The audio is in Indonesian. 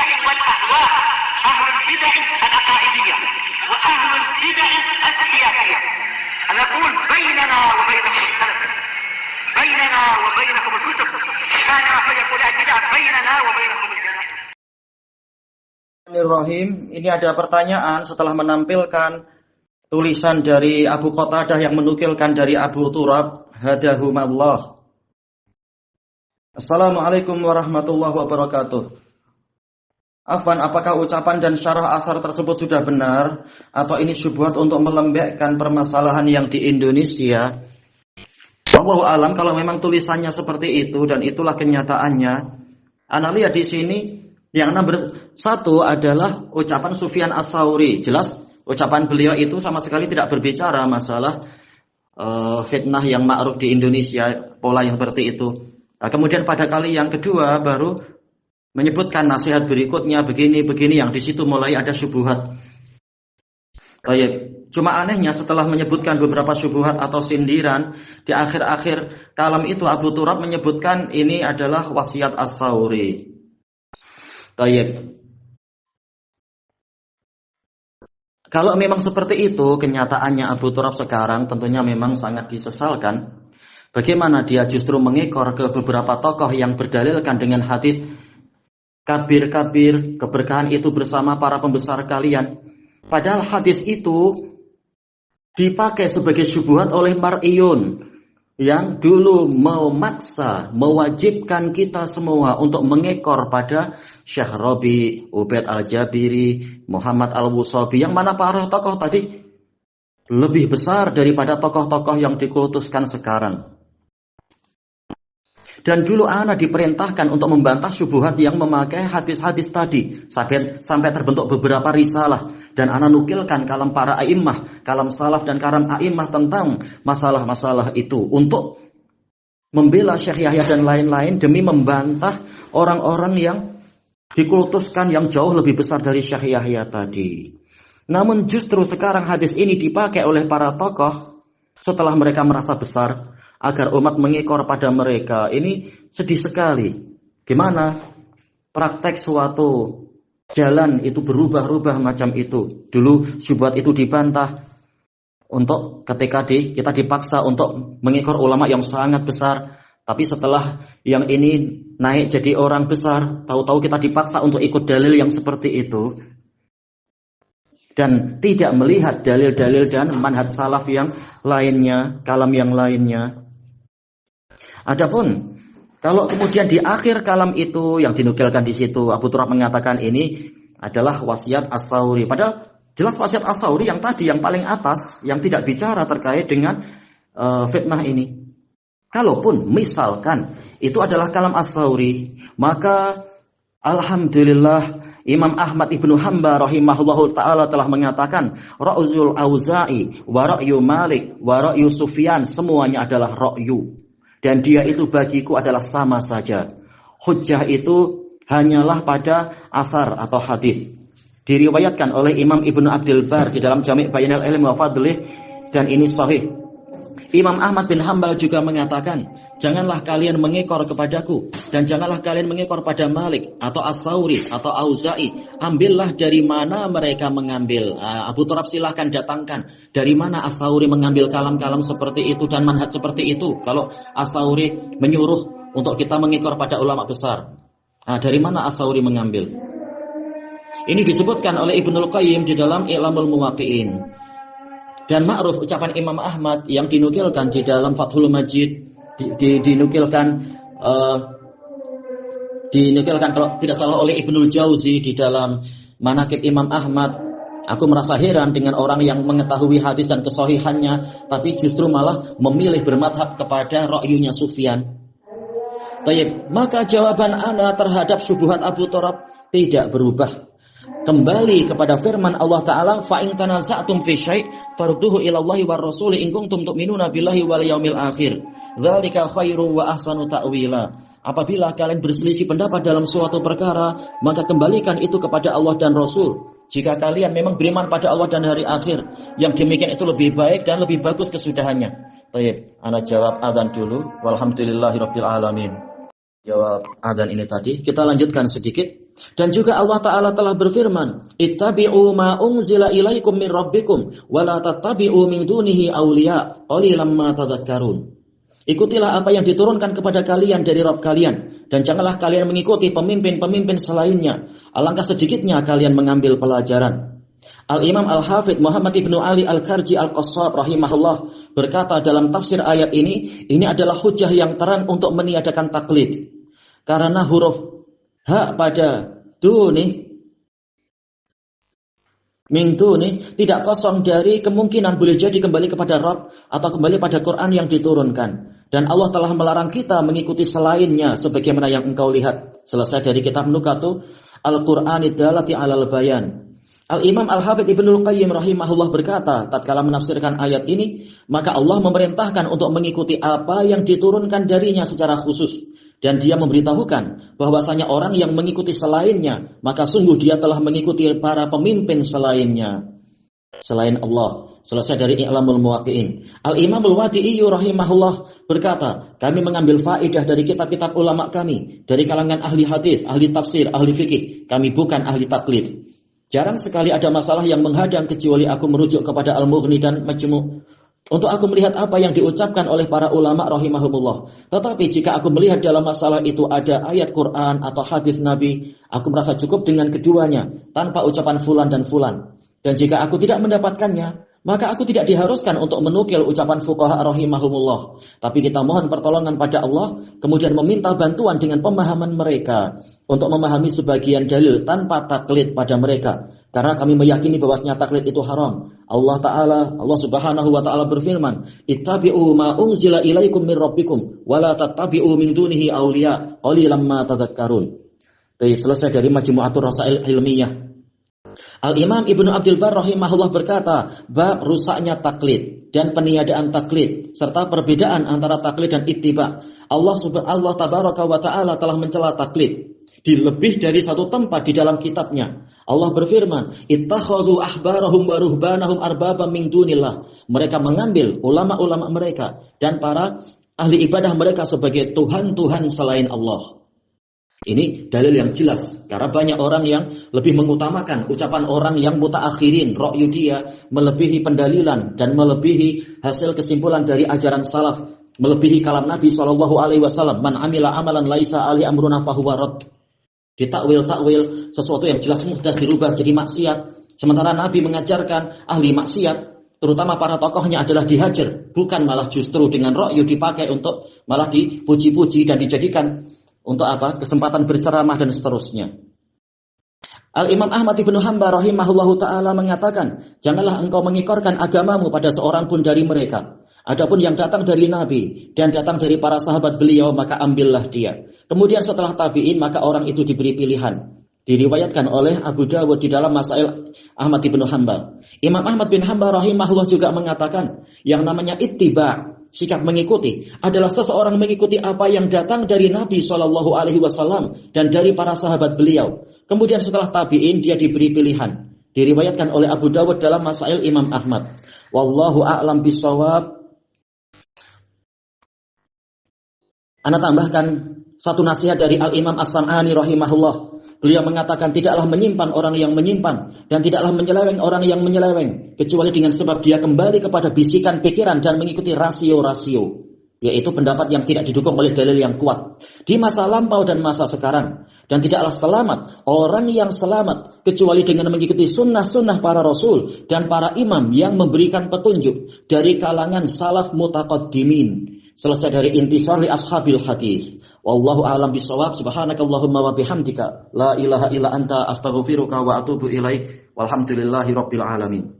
البدع والأهواء، أهل البدع العقائدية وأهل البدع السياسية. نقول بيننا وبينكم السلف، بيننا وبينكم الكتب، كان فيقول البدع بيننا وبينكم الجنائز. Bismillahirrahmanirrahim. Ini ada pertanyaan setelah menampilkan tulisan dari Abu Qatadah yang menukilkan dari Abu Turab, hadahumallah. Assalamualaikum warahmatullahi wabarakatuh. Afwan, apakah ucapan dan syarah asar tersebut sudah benar atau ini syubhat untuk melembekkan permasalahan yang di Indonesia? Wallahu alam, kalau memang tulisannya seperti itu dan itulah kenyataannya. Ana lihat di sini yang nomor 1 adalah ucapan Sufyan Ats-Tsauri. Jelas ucapan beliau itu sama sekali tidak berbicara masalah fitnah yang ma'ruf di Indonesia, pola yang seperti itu. Nah, kemudian pada kali yang kedua baru menyebutkan nasihat berikutnya begini-begini yang di situ mulai ada syubhat. Cuma anehnya setelah menyebutkan beberapa syubhat atau sindiran, di akhir-akhir kalam itu Abu Turab menyebutkan ini adalah wasiat Ats-Tsauri. Kalau memang seperti itu kenyataannya Abu Turab sekarang tentunya memang sangat disesalkan. Bagaimana dia justru mengekor ke beberapa tokoh yang berdalilkan dengan hadis kabir-kabir keberkahan itu bersama para pembesar kalian. Padahal hadis itu dipakai sebagai syubhat oleh Mar'iyun yang dulu memaksa, mewajibkan kita semua untuk mengekor pada Syekh Rabi, Ubaid Al-Jabiri, Muhammad Al-Wusabi, yang mana para tokoh tadi lebih besar daripada tokoh-tokoh yang dikultuskan sekarang. Dan dulu ana diperintahkan untuk membantah syubhat yang memakai hadis-hadis tadi sampai terbentuk beberapa risalah, dan ana nukilkan kalam para a'immah, kalam salaf dan kalam a'immah tentang masalah-masalah itu untuk membela Syekh Yahya dan lain-lain demi membantah orang-orang yang dikultuskan yang jauh lebih besar dari Syekh Yahya tadi. Namun justru sekarang hadis ini dipakai oleh para tokoh setelah mereka merasa besar agar umat mengekor pada mereka. Ini sedih sekali. Gimana praktek suatu jalan itu berubah-ubah macam itu. Dulu syubhat itu dibantah untuk ketika kita dipaksa untuk mengekor ulama yang sangat besar. Tapi setelah yang ini naik jadi orang besar, tahu-tahu kita dipaksa untuk ikut dalil yang seperti itu. Dan tidak melihat dalil-dalil dan manhaj salaf yang lainnya, kalam yang lainnya. Adapun kalau kemudian di akhir kalam itu yang dinukilkan di situ Abu Turab mengatakan ini adalah wasiat Ats-Tsauri. Padahal jelas wasiat Ats-Tsauri yang tadi yang paling atas yang tidak bicara terkait dengan fitnah ini. Kalaupun misalkan itu adalah kalam Ats-Tsauri, maka alhamdulillah Imam Ahmad ibnu Hanbal rahimahullahu ta'ala telah mengatakan ra'yul Auza'i wa ra'yu Malik wa ra'yu Sufyan semuanya adalah ra'yu. Dan dia itu bagiku adalah sama saja. Hujjah itu hanyalah pada asar atau hadis. Diriwayatkan oleh Imam Ibnu Abdul Bar di dalam Jami' Bayanil Ilmi wa Fadlih, dan ini sahih. Imam Ahmad bin Hanbal juga mengatakan, janganlah kalian mengekor kepadaku dan janganlah kalian mengekor pada Malik atau Ats-Tsauri atau Auza'i. Ambillah dari mana mereka mengambil. Abu Turab silahkan datangkan dari mana Ats-Tsauri mengambil kalam-kalam seperti itu dan manhaj seperti itu. Kalau Ats-Tsauri menyuruh untuk kita mengekor pada ulama besar, dari mana Ats-Tsauri mengambil? Ini disebutkan oleh Ibnul Qayyim di dalam I'lamul Muwaqqi'in. Dan ma'ruf ucapan Imam Ahmad yang dinukilkan di dalam Fathul Majid, dinukilkan kalau tidak salah oleh Ibnul Jauzi di dalam Manaqib Imam Ahmad. Aku merasa heran dengan orang yang mengetahui hadis dan kesahihannya tapi justru malah memilih bermadhab kepada ra'yunya Sufyan. Baik, maka jawaban ana terhadap syubhat Abu Turab tidak berubah. Kembali kepada firman Allah Ta'ala, fa in tanaza'tum fi syai' farudduhu ila Allahi war Rasul in kuntum tu'minuna billahi wal yaumil akhir. Dzalika khairu wa ahsanu ta'wila. Apabila kalian berselisih pendapat dalam suatu perkara, maka kembalikan itu kepada Allah dan Rasul. Jika kalian memang beriman pada Allah dan hari akhir, yang demikian itu lebih baik dan lebih bagus kesudahannya. Baik, ana jawab adzan dulu. Walhamdulillahirabbil alamin. Jawab adzan ini tadi. Kita lanjutkan sedikit. Dan juga Allah Ta'ala telah berfirman, ittabi'u ma unzila ilaikum min rabbikum wa la tattabi'u min dunihi awliya qalilan ma tadhakkarun. Ikutilah apa yang diturunkan kepada kalian dari Rabb kalian, dan janganlah kalian mengikuti pemimpin-pemimpin selainnya. Alangkah sedikitnya kalian mengambil pelajaran. Al-Imam Al-Hafidh Muhammad ibnu Ali Al-Karji Al-Qassab rahimahullah berkata dalam tafsir ayat ini adalah hujah yang terang untuk meniadakan taklid. Karena huruf ha pada duni min duni tidak kosong dari kemungkinan boleh jadi kembali kepada Rabb atau kembali pada Quran yang diturunkan. Dan Allah telah melarang kita mengikuti selainnya sebagaimana yang engkau lihat. Selesai dari kitab Nukatu Al-Qur'anid Dalati 'alal Bayan. Al-Imam Al-Hafidh Ibnul Qayyim rahimahullah berkata, tatkala menafsirkan ayat ini, maka Allah memerintahkan untuk mengikuti apa yang diturunkan darinya secara khusus. Dan dia memberitahukan bahwasanya orang yang mengikuti selainnya, maka sungguh dia telah mengikuti para pemimpin selainnya, selain Allah. Selesai dari I'lamul Muwaqqi'in. Al-Imam Al-Wadi'i rahimahullah berkata, kami mengambil faedah dari kitab-kitab ulama kami, dari kalangan ahli hadis, ahli tafsir, ahli fikih. Kami bukan ahli taklid. Jarang sekali ada masalah yang menghadang kecuali aku merujuk kepada Al-Mughni dan Majmu' untuk aku melihat apa yang diucapkan oleh para ulama rahimahumullah. Tetapi jika aku melihat dalam masalah itu ada ayat Quran atau hadis Nabi, aku merasa cukup dengan keduanya tanpa ucapan fulan dan fulan. Dan jika aku tidak mendapatkannya, maka aku tidak diharuskan untuk menukil ucapan fuqaha rahimahumullah. Tapi kita mohon pertolongan pada Allah, kemudian meminta bantuan dengan pemahaman mereka untuk memahami sebagian dalil tanpa taklid pada mereka. Karena kami meyakini bahwasanya taklid itu haram. Allah Subhanahu wa taala berfirman, "Ittabi'u ma unzila ilaikum min rabbikum wa la tattabi'u min dunihi awliya qalilan ma tadhakkarun." Selesai dari Majmu'atur Rasail Ilmiyah. Al-Imam Ibnu Abdul Barr rahimahullah berkata, bab rusaknya taklid dan peniadaan taklid serta perbedaan antara taklid dan ittiba. Allah tabaraka wa taala telah mencela taklid di lebih dari satu tempat di dalam kitabnya. Allah berfirman, ittakhadhu ahbarahum wa ruhbanahum arbaba min dunillah. Mereka mengambil ulama-ulama mereka dan para ahli ibadah mereka sebagai tuhan-tuhan selain Allah. Ini dalil yang jelas, karena banyak orang yang lebih mengutamakan ucapan orang yang mutaakhirin, ra'yu dia melebihi pendalilan dan melebihi hasil kesimpulan dari ajaran salaf, melebihi kalam Nabi SAW. Man amila amalan laisa ali amruna fahuwa rad. Ditakwil sesuatu yang jelas mudah dirubah jadi maksiat. Sementara Nabi mengajarkan ahli maksiat, terutama para tokohnya adalah dihajar, bukan malah justru dengan ra'yu dipakai untuk malah dipuji-puji dan dijadikan untuk apa? Kesempatan berceramah dan seterusnya. Al-Imam Ahmad ibnu Hanbal rahimahullahu ta'ala mengatakan, janganlah engkau mengikorkan agamamu pada seorang pun dari mereka. Adapun yang datang dari Nabi dan datang dari para sahabat beliau, maka ambillah dia. Kemudian setelah tabi'in, maka orang itu diberi pilihan. Diriwayatkan oleh Abu Dawud di dalam Masail Ahmad ibnu Hanbal. Imam Ahmad bin Hanbal rahimahullah juga mengatakan, yang namanya ittiba', sikap mengikuti, adalah seseorang mengikuti apa yang datang dari Nabi SAW dan dari para sahabat beliau. Kemudian setelah tabi'in dia diberi pilihan. Diriwayatkan oleh Abu Dawud dalam Masail Imam Ahmad. Wallahu a'lam bishawab. Ana tambahkan satu nasihat dari Al-Imam As-Sam'ani rahimahullah. Beliau mengatakan tidaklah menyimpan orang yang menyimpang dan tidaklah menyeleweng orang yang menyeleweng kecuali dengan sebab dia kembali kepada bisikan pikiran dan mengikuti rasio-rasio, yaitu pendapat yang tidak didukung oleh dalil yang kuat di masa lampau dan masa sekarang. Dan tidaklah selamat orang yang selamat kecuali dengan mengikuti sunnah-sunnah para rasul dan para imam yang memberikan petunjuk dari kalangan salaf mutaqaddimin. Selesai dari intisar li ashabil hadis. Wallahu a'lam bishawab. Subhanakallahumma wa bihamdika la ilaha illa anta astaghfiruka wa atubu ilaik. Walhamdulillahi rabbil alamin.